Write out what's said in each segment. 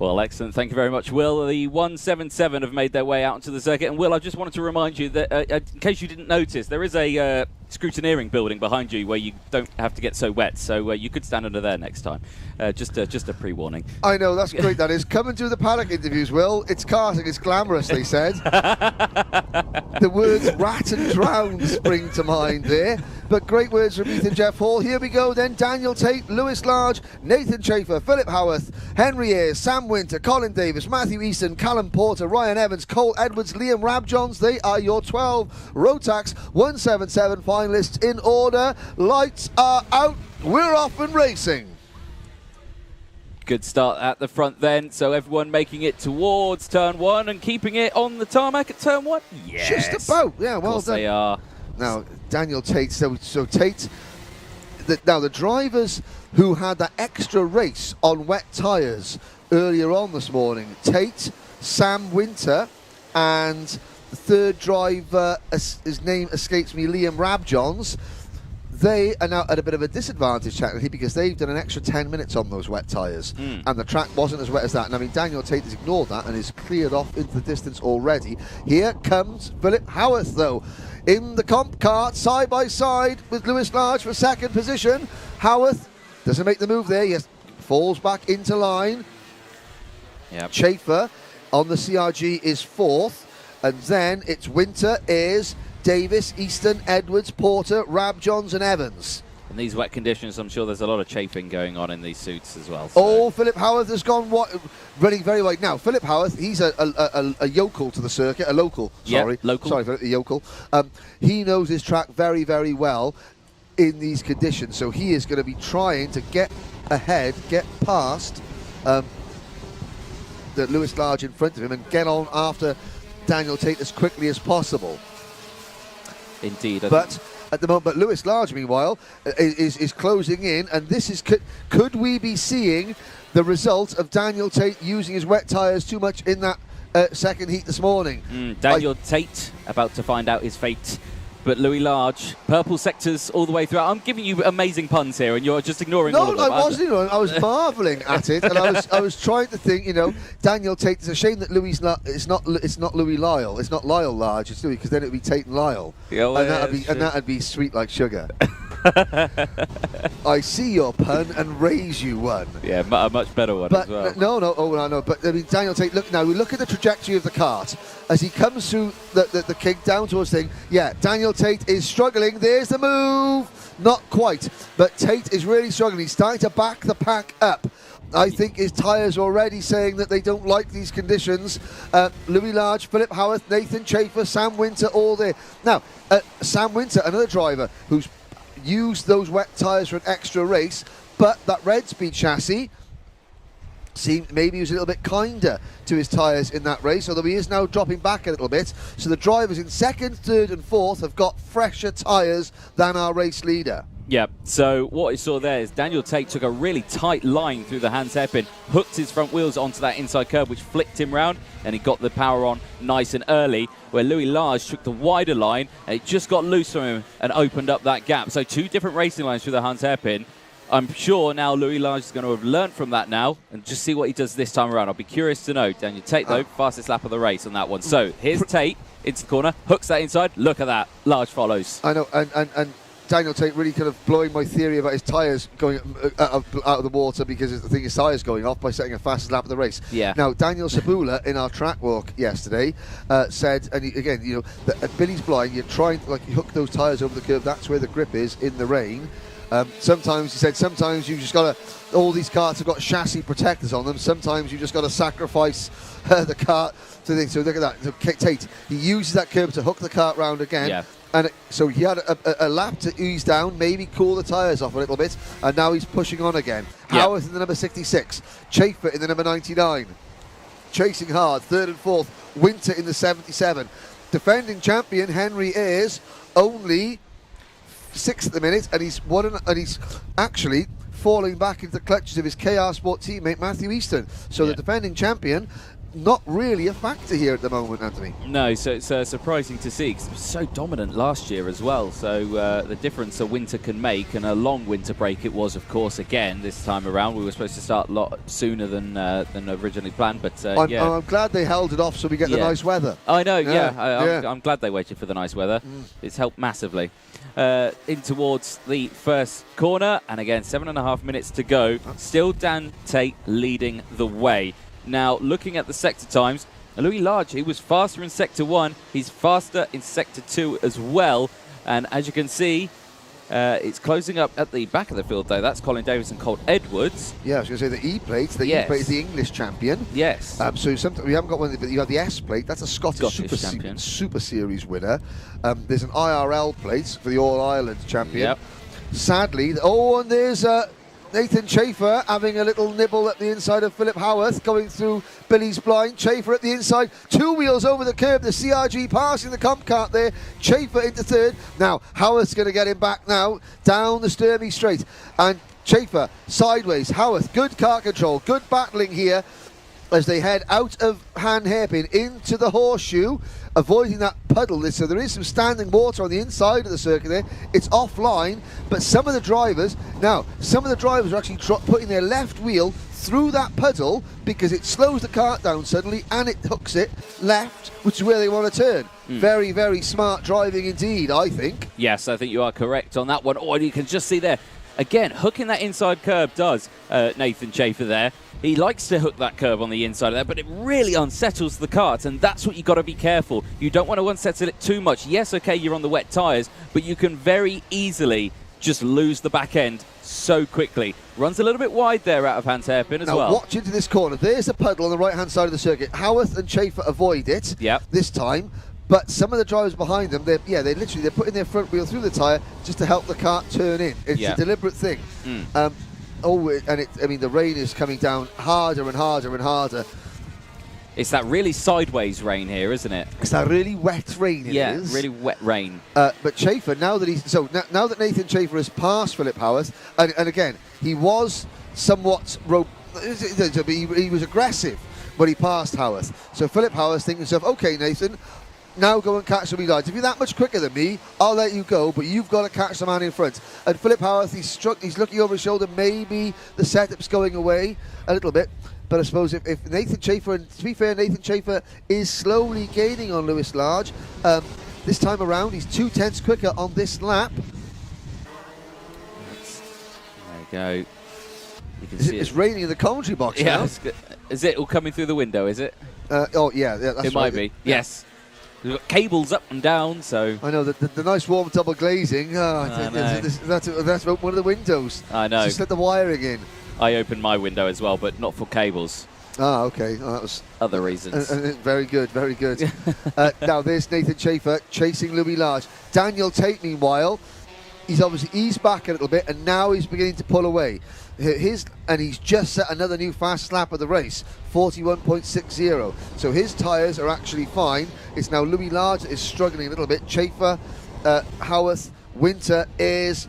Well, excellent. Thank you very much, Will. The 177 have made their way out into the circuit. And, Will, I just wanted to remind you that, in case you didn't notice, there is a scrutineering building behind you where you don't have to get so wet. So you could stand under there next time. Just a pre-warning. I know, that's great, that is. Come and do the paddock interviews, Will. It's karting, it's glamorous, they said. The words rat and drown spring to mind there. But great words from Ethan Jeff Hall. Here we go then. Daniel Tate, Lewis Large, Nathan Chafer, Philip Howarth, Henry Ayres, Sam Winter, Colin Davis, Matthew Easton, Callum Porter, Ryan Evans, Cole Edwards, Liam Rabjohns. They are your 12 Rotax 177 finalists in order. Lights are out. We're off and racing. Good start at the front then, so everyone making it towards turn 1 and keeping it on the tarmac at turn 1? Yes. Just about, yeah, well done. Of course they are. Now, Daniel Tate, so Tate, now the drivers who had that extra race on wet tyres earlier on this morning, Tate, Sam Winter, and the third driver, his name escapes me, Liam Rabjohns, they are now at a bit of a disadvantage technically because they've done an extra 10 minutes on those wet tyres and the track wasn't as wet as that. And I mean, Daniel Tate has ignored that and is cleared off into the distance already. Here comes Philip Howarth though, in the comp car, side by side with Lewis Large for second position. Howarth doesn't make the move there, yes, falls back into line. Yep. Chafer on the CRG is fourth, and then it's Winter, Ayres, Davis, Easton, Edwards, Porter, Rabjohns and Evans. In these wet conditions, I'm sure there's a lot of chafing going on in these suits as well. So. Oh, Philip Howarth has gone running very wide. Now, Philip Howarth, he's a yokel to the circuit, a local, sorry. Yep, local. Sorry, Philip, the yokel. He knows his track very, very well in these conditions, so he is going to be trying to get ahead, get past the Lewis Large in front of him and get on after Daniel Tate as quickly as possible. Indeed. But at the moment, but Lewis Large, meanwhile, is closing in, and this is could we be seeing the result of Daniel Tate using his wet tyres too much in that second heat this morning? Daniel Tate about to find out his fate. But Louis Large, purple sectors all the way through. I'm giving you amazing puns here, and you're just ignoring all of them. No, I wasn't. I was marvelling at it, and I was trying to think. Daniel Tate. It's a shame that it's not Louis Lyle. It's not Lyle Large. It's Louis, because then it'd be Tate and Lyle, and that'd be sweet like sugar. I see your pun and raise you one. Yeah, a much better one as well. No. But I mean, Daniel Tate. Look now. We look at the trajectory of the kart as he comes through the kick down towards thing. Yeah, Daniel Tate is struggling. There's the move. Not quite, but Tate is really struggling. He's starting to back the pack up. I think his tyres are already saying that they don't like these conditions. Louis Large, Philip Howarth, Nathan Chafer, Sam Winter, all there. Now, Sam Winter, another driver who's used those wet tyres for an extra race, but that Red Speed chassis seemed maybe he was a little bit kinder to his tyres in that race, although he is now dropping back a little bit. So the drivers in second, third and fourth have got fresher tyres than our race leader. Yeah, so what I saw there is Daniel Tate took a really tight line through the hands hairpin, hooked his front wheels onto that inside curve, which flicked him round, and he got the power on nice and early, where Louis Large took the wider line, and it just got loose from him and opened up that gap. So two different racing lines through the hands hairpin. I'm sure now Louis Large is going to have learnt from that now and just see what he does this time around. I'll be curious to know. Daniel Tate, though, fastest lap of the race on that one. So here's Tate into the corner, hooks that inside. Look at that. Large follows. I know, and Daniel Tate really kind of blowing my theory about his tyres going out of the water because I think his tyres going off by setting a fastest lap of the race. Yeah. Now, Daniel Sabula in our track walk yesterday said, and again, that Billy's blind, you're trying to you hook those tyres over the curve, that's where the grip is in the rain. Sometimes, he said, sometimes you just got to, all these karts have got chassis protectors on them, sometimes you just got to sacrifice the kart to things. So look at that, so Tate, he uses that curve to hook the kart round again. Yeah. And so he had a lap to ease down, maybe cool the tyres off a little bit, and now he's pushing on again. Yep. Howarth in the number 66, Chafer in the number 99, chasing hard, third and fourth, Winter in the 77. Defending champion Henry Ayres only sixth at the minute, and he's actually falling back into the clutches of his KR Sport teammate Matthew Easton. So the defending champion not really a factor here at the moment, Anthony. No, so it's surprising to see because it was so dominant last year as well. So the difference a winter can make, and a long winter break it was, of course, again this time around. We were supposed to start a lot sooner than originally planned, but I'm glad they held it off so we get the nice weather. I know, I'm glad they waited for the nice weather. It's helped massively. In towards the first corner, and again 7.5 minutes to go. Still Dan Tate leading the way. Now, looking at the sector times, Louis Large, he was faster in Sector 1. He's faster in Sector 2 as well. And as you can see, it's closing up at the back of the field, though. That's Colin Davis and Colt Edwards. Yeah, I was going to say the E-plate. The E-plate is the English champion. Yes. So we haven't got one, but you have the S-plate. That's a Scottish Super Series winner. There's an IRL plate for the All-Ireland champion. Yep. Sadly, and there's... Nathan Chafer having a little nibble at the inside of Philip Howarth, going through Billy's blind. Chafer at the inside, 2 wheels over the curb. The CRG passing the comp cart there. Chafer into third. Now, Howarth's going to get him back now, down the Sturmey straight. And Chafer sideways. Howarth, good car control, good battling here as they head out of Han Hairpin into the horseshoe, avoiding that puddle. So there is some standing water on the inside of the circuit there. It's offline, but some of the drivers are actually putting their left wheel through that puddle because it slows the cart down suddenly and it hooks it left, which is where they want to turn. Very, very smart driving indeed, I think. Yes, I think you are correct on that one. Oh, and you can just see there, again, hooking that inside curb does Nathan Chafer there. He likes to hook that curb on the inside of there, but it really unsettles the kart, and that's what you've got to be careful. You don't want to unsettle it too much. Yes, okay, you're on the wet tyres, but you can very easily just lose the back end so quickly. Runs a little bit wide there out of Hans Hairpin as well. Now watch into this corner. There's a puddle on the right-hand side of the circuit. Howarth and Chafer avoid it this time, but some of the drivers behind them, they're putting their front wheel through the tyre just to help the cart turn in. It's a deliberate thing. The rain is coming down harder and harder and harder. It's that really sideways rain here, isn't it? It's that really wet rain. Yeah, really wet rain. But Chafer, now that Nathan Chafer has passed Philip Howarth, and again, he was somewhat he was aggressive when he passed Howarth. So Philip Howarth thinking to himself, okay, Nathan, now go and catch the lights. If you're that much quicker than me, I'll let you go, but you've got to catch the man in front. And Philip Howarth, he's looking over his shoulder. Maybe the setup's going away a little bit. But I suppose if Nathan Chafer, and to be fair, Nathan Chafer is slowly gaining on Lewis Large. This time around, he's 2/10 quicker on this lap. There you go. You can see it's raining in the commentary box now. Is it all coming through the window, is it? That's it might be. Yes. We've got cables up and down, so... I know, the nice warm double glazing. That's one of the windows. I know. Just let the wiring in. I opened my window as well, but not for cables. Ah, okay. That was other reasons. Very good, very good. Now there's Nathan Chafer chasing Louis Large. Daniel Tate, meanwhile, he's obviously eased back a little bit, and now he's beginning to pull away. And he's just set another new fast lap of the race, 41.60. So his tyres are actually fine. It's now Louis Large that is struggling a little bit. Chafer, Howarth, Winter is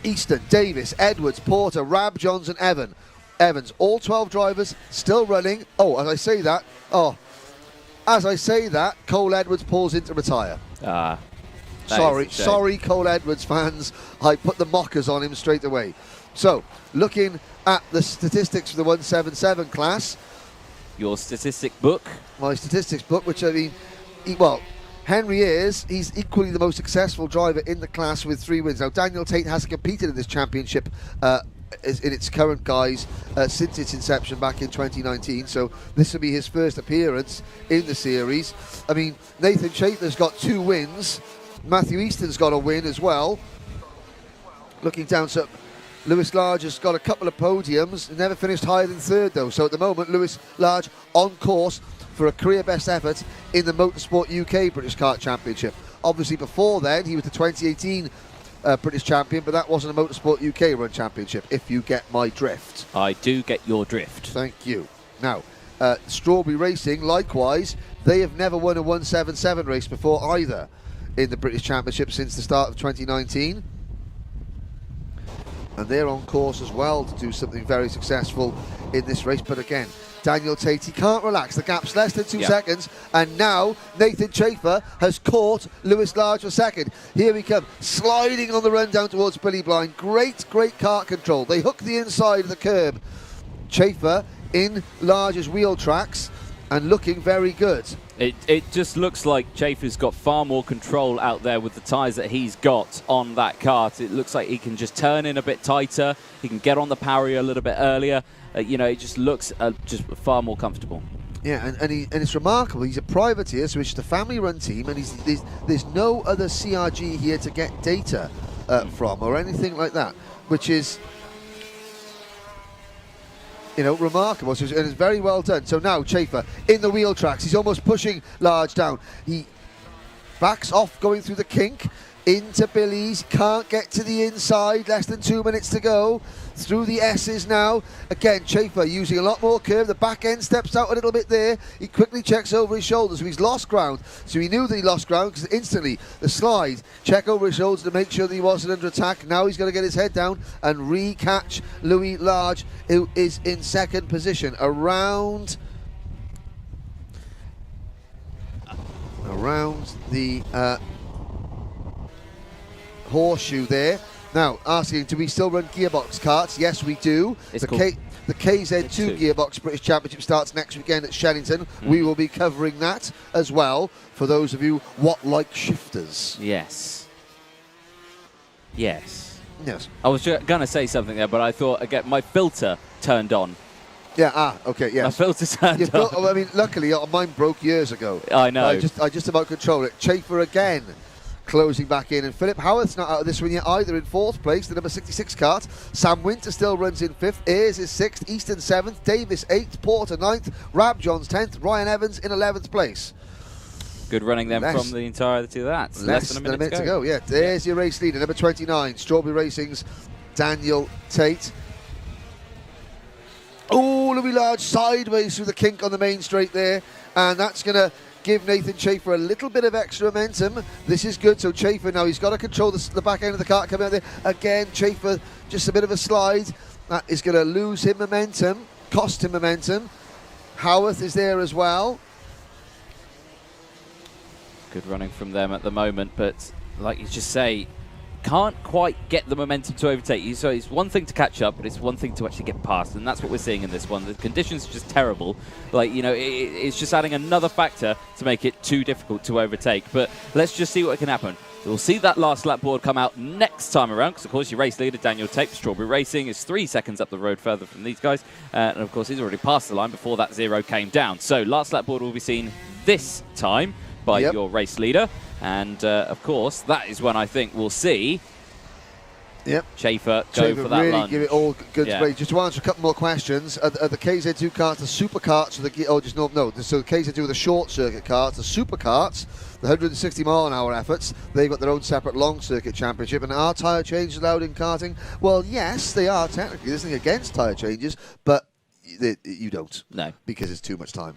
Easton, Davis, Edwards, Porter, Rab, Johnson, Evans. All 12 drivers still running. As I say that, Cole Edwards pulls in to retire. Sorry, Cole Edwards fans. I put the mockers on him straight away. So, looking at the statistics for the 177 class. Your statistic book? My statistics book, which Henry he's equally the most successful driver in the class with 3 wins. Now, Daniel Tate hasn't competed in this championship in its current guise since its inception back in 2019, so this will be his first appearance in the series. I mean, Nathan Chafer's got 2 wins. Matthew Easton's got a win as well. Looking down, so Lewis Large has got a couple of podiums, never finished higher than 3rd though. So at the moment, Lewis Large on course for a career best effort in the Motorsport UK British Kart Championship. Obviously before then, he was the 2018 British champion, but that wasn't a Motorsport UK Run Championship, if you get my drift. I do get your drift. Thank you. Now, Strawberry Racing, likewise, they have never won a 177 race before either in the British Championship since the start of 2019. And they're on course as well to do something very successful in this race. But again, Daniel Tate, he can't relax. The gap's less than 2 Yeah. seconds, and now Nathan Chafer has caught Lewis Large for second. Here we come, sliding on the run down towards Billy Blind. Great kart control. They hook the inside of the curb. Chafer in Large's wheel tracks and looking very good. It just looks like Chafer's got far more control out there with the tyres that he's got on that kart. It looks like he can just turn in a bit tighter. He can get on the power a little bit earlier. You know, it just looks just far more comfortable. Yeah, and it's remarkable. He's a privateer, so it's just a family-run team, and there's no other CRG here to get data from or anything like that, which is, you know, remarkable. So it's very well done. So now Chafer in the wheel tracks. He's almost pushing Large down. He backs off going through the kink into Billy's. Can't get to the inside. Less than 2 minutes to go. Through the S's now. Again, Chafer using a lot more curve. The back end steps out a little bit there. He quickly checks over his shoulder. So he's lost ground. So he knew that he lost ground because instantly the slide, check over his shoulders to make sure that he wasn't under attack. Now he's going to get his head down and re-catch Louis Large, who is in second position. Around the horseshoe there. Now, asking, do we still run gearbox karts? Yes, we do. The KZ2 Gearbox British Championship starts next weekend at Shennington. We will be covering that as well for those of you what like shifters. Yes. Yes. Yes. I was going to say something there, but I thought, again, my filter turned on. Yeah, okay, yes. My filter turned on. I mean, luckily, mine broke years ago. I know. I just about control it. Chafer again. Closing back in, and Philip Howarth's not out of this one yet either, in 4th place, the number 66 kart. Sam Winter still runs in 5th, Ayres is 6th, Easton 7th, Davis 8th, Porter 9th, Rab Johns 10th, Ryan Evans in 11th place. Good running then from the entirety of that. Less than a minute to go. Yeah, there's your race leader, number 29, Strawberry Racing's Daniel Tate. Oh, Louis Large sideways through the kink on the main straight there, and that's going to give Nathan Chafer a little bit of extra momentum. This is good. So Chafer now, he's got to control the back end of the kart coming out there. Again, Chafer, just a bit of a slide. That is going to lose him momentum, cost him momentum. Howarth is there as well. Good running from them at the moment, but like you just say, can't quite get the momentum to overtake you. So it's one thing to catch up, but it's one thing to actually get past, and that's what we're seeing in this one. The conditions are just terrible. Like, you know, it's just adding another factor to make it too difficult to overtake. But let's just see what can happen. We'll see that last lap board come out next time around, because of course your race leader Daniel Tate, Strawberry Racing, is 3 seconds up the road further from these guys, and of course he's already passed the line before that 0 came down. So last lap board will be seen this time by your race leader. And, of course, that is when I think we'll see Chafer go for that really lunge. Give it all good space. Just to answer a couple more questions, are the KZ2 karts the super karts or so the KZ2 are the short circuit karts, the super karts, the 160 mile an hour efforts, they've got their own separate long circuit championship. And are tyre changes allowed in karting? Well, yes, they are technically. There's nothing against tyre changes, but you don't. No. Because it's too much time.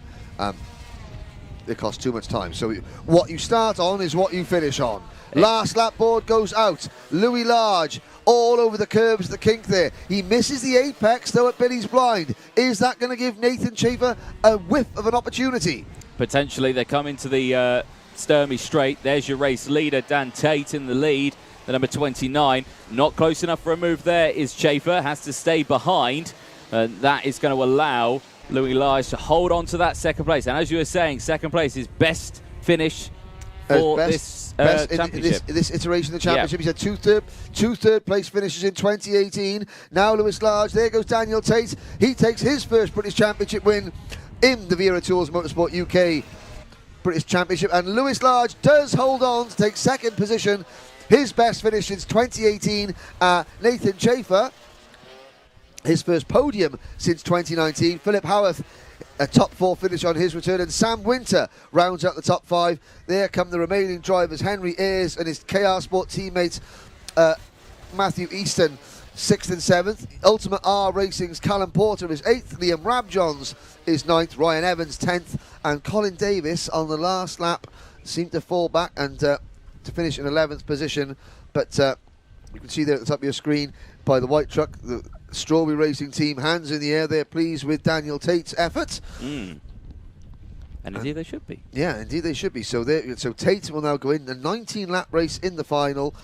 It costs too much time. So what you start on is what you finish on. Last lap board goes out. Louis Large all over the curbs, the kink there. He misses the apex though at Billy's Blind. Is that going to give Nathan Chafer a whiff of an opportunity? Potentially. They come into the Sturmey straight. There's your race leader, Dan Tate, in the lead. The number 29. Not close enough for a move there is Chafer. Has to stay behind. That is going to allow Louis Large to hold on to that second place. And as you were saying, second place is best finish for this championship. This iteration of the championship. He's had two third place finishes in 2018. Now Lewis Large, there goes Daniel Tate. He takes his first British Championship win in the Vera Tours Motorsport UK British Championship. And Lewis Large does hold on to take second position. His best finish since 2018. Nathan Chafer, his first podium since 2019. Philip Howarth, a top 4 finish on his return, and Sam Winter rounds out the top 5. There come the remaining drivers, Henry Ayres and his KR Sport teammates Matthew Easton, 6th and 7th. Ultimate R Racing's Callum Porter is 8th, Liam Rabjohns is 9th, Ryan Evans 10th, and Colin Davis on the last lap seemed to fall back and to finish in 11th position. But you can see there at the top of your screen by the white truck, the Strawberry Racing team, hands in the air. They're pleased with Daniel Tate's effort. And indeed they should be. Yeah, indeed they should be. So Tate will now go in a 19-lap race in the final.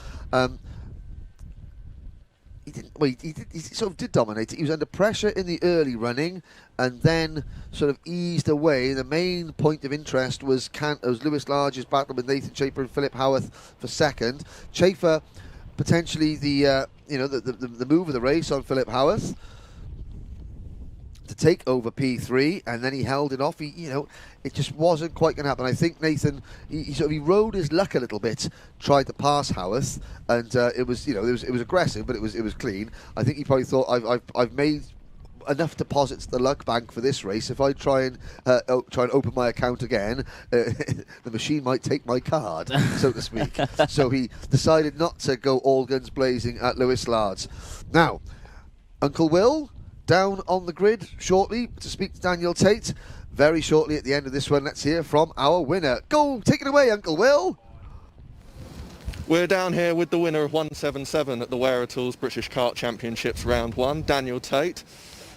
He sort of did dominate it. He was under pressure in the early running and then sort of eased away. The main point of interest was Lewis Large's battle with Nathan Chafer and Philip Howarth for second. Chafer potentially the move of the race on Philip Howarth to take over P3, and then he held it off. It just wasn't quite going to happen. I think Nathan, he rode his luck a little bit, tried to pass Howarth, and it was aggressive, but it was clean. I think he probably thought, I've made enough deposits to the luck bank for this race. If I try and open my account again, the machine might take my card, so to speak. So he decided not to go all guns blazing at Lewis Large. Now, Uncle Will down on the grid shortly to speak to Daniel Tate. Very shortly at the end of this one, let's hear from our winner. Go, take it away, Uncle Will. We're down here with the winner of 177 at the Wearer Tools British Kart Championships Round 1, Daniel Tate.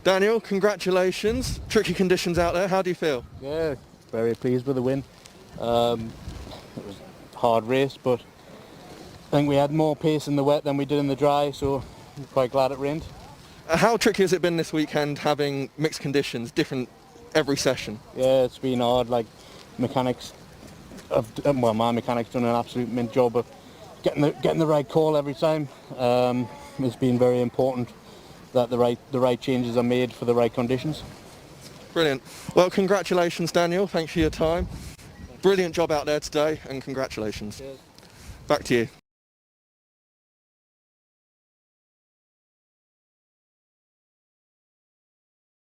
Daniel, congratulations. Tricky conditions out there. How do you feel? Yeah, very pleased with the win. It was a hard race, but I think we had more pace in the wet than we did in the dry, so I'm quite glad it rained. How tricky has it been this weekend having mixed conditions, different every session? Yeah, it's been hard. Like mechanics, my mechanics done an absolute mint job of getting the right call every time. It's been very important that the right changes are made for the right conditions. Brilliant. Well, congratulations, Daniel. Thanks for your time. Brilliant job out there today, and congratulations. Cheers. Back to you.